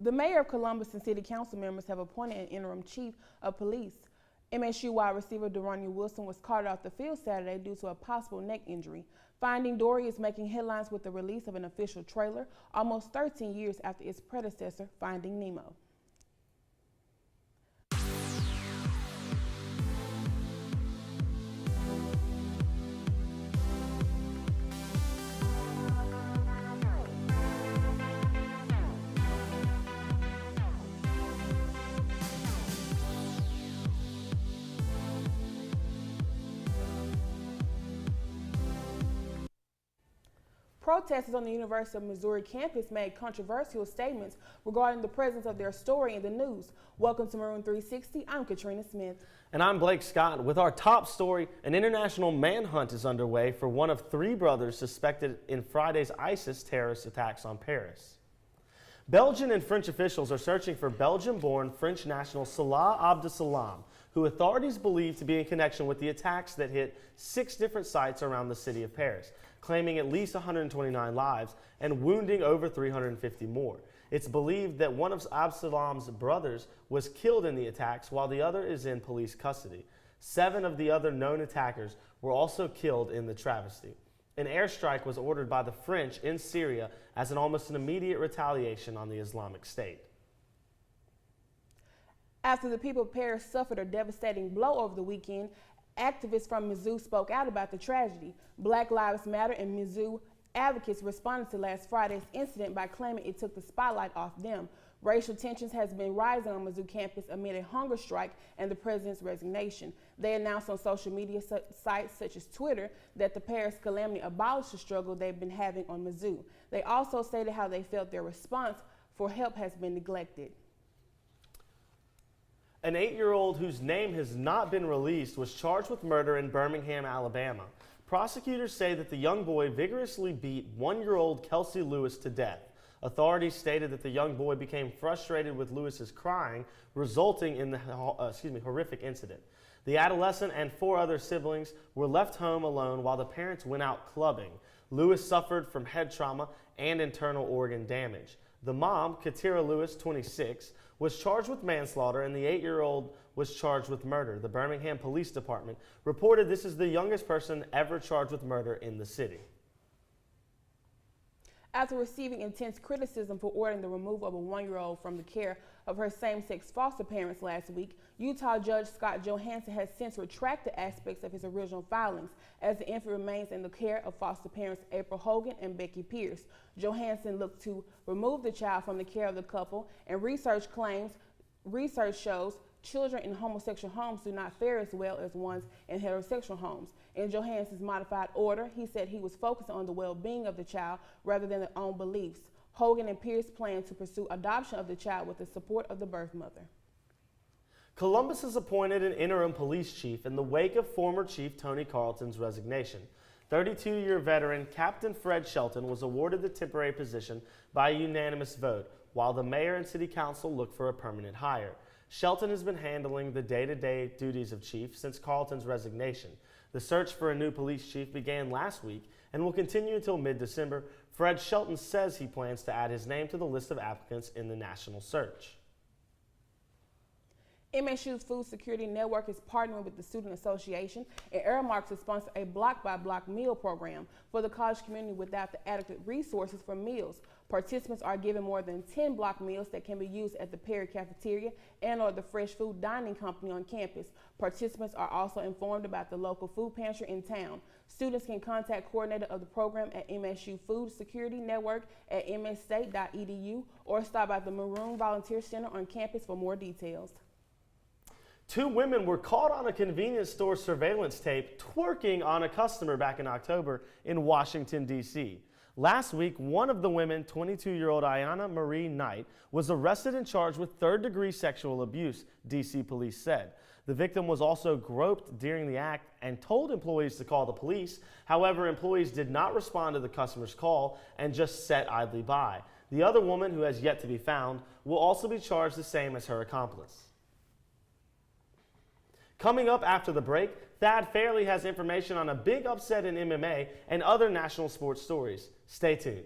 The mayor of Columbus and city council members have appointed an interim chief of police. MSU wide receiver De'Rania Wilson was carted off the field Saturday due to a possible neck injury. Finding Dory is making headlines with the release of an official trailer almost 13 years after its predecessor, Finding Nemo. Protesters on the University of Missouri campus made controversial statements regarding the presence of their story in the news. Welcome to Maroon 360. I'm Katrina Smith. And I'm Blake Scott. With our top story, an international manhunt is underway for one of 3 brothers suspected in Friday's ISIS terrorist attacks on Paris. Belgian and French officials are searching for Belgian-born French national Salah Abdeslam, who authorities believe to be in connection with the attacks that hit 6 different sites around the city of Paris, claiming at least 129 lives and wounding over 350 more. It's believed that one of Abdelam's brothers was killed in the attacks while the other is in police custody. 7 of the other known attackers were also killed in the travesty. An airstrike was ordered by the French in Syria as an almost immediate retaliation on the Islamic State. After the people of Paris suffered a devastating blow over the weekend, activists from Mizzou spoke out about the tragedy. Black Lives Matter and Mizzou advocates responded to last Friday's incident by claiming it took the spotlight off them. Racial tensions has been rising on Mizzou campus amid a hunger strike and the president's resignation. They announced on social media sites such as Twitter that the Paris calamity abolished the struggle they've been having on Mizzou. They also stated how they felt their response for help has been neglected. An 8-year-old whose name has not been released was charged with murder in Birmingham, Alabama. Prosecutors say that the young boy vigorously beat 1-year-old Kelsey Lewis to death. Authorities stated that the young boy became frustrated with Lewis's crying, resulting in the horrific incident. The adolescent and 4 other siblings were left home alone while the parents went out clubbing. Lewis suffered from head trauma and internal organ damage. The mom, Katira Lewis, 26, was charged with manslaughter, and the 8-year-old was charged with murder. The Birmingham Police Department reported this is the youngest person ever charged with murder in the city. After receiving intense criticism for ordering the removal of a 1-year-old from the care of her same-sex foster parents last week, Utah Judge Scott Johansson has since retracted aspects of his original filings as the infant remains in the care of foster parents April Hogan and Becky Pierce. Johansson looked to remove the child from the care of the couple, and research shows children in homosexual homes do not fare as well as ones in heterosexual homes. In Johansson's modified order, he said he was focused on the well-being of the child rather than their own beliefs. Hogan and Pierce plan to pursue adoption of the child with the support of the birth mother. Columbus has appointed an interim police chief in the wake of former Chief Tony Carlton's resignation. 32-year veteran Captain Fred Shelton was awarded the temporary position by a unanimous vote, while the mayor and city council look for a permanent hire. Shelton has been handling the day-to-day duties of chief since Carlton's resignation. The search for a new police chief began last week and will continue until mid-December. Fred Shelton says he plans to add his name to the list of applicants in the national search. MSU's Food Security Network is partnering with the Student Association and Airmark to sponsor a block-by-block meal program for the college community without the adequate resources for meals. Participants are given more than 10 block meals that can be used at the Perry Cafeteria and or the Fresh Food Dining Company on campus. Participants are also informed about the local food pantry in town. Students can contact coordinator of the program at MSU Food Security Network at msstate.edu or stop by the Maroon Volunteer Center on campus for more details. 2 women were caught on a convenience store surveillance tape twerking on a customer back in October in Washington, D.C. Last week, one of the women, 22-year-old Ayana Marie Knight, was arrested and charged with 3rd-degree sexual abuse, D.C. police said. The victim was also groped during the act and told employees to call the police. However, employees did not respond to the customer's call and just sat idly by. The other woman, who has yet to be found, will also be charged the same as her accomplice. Coming up after the break, Thad Fairley has information on a big upset in MMA and other national sports stories. Stay tuned.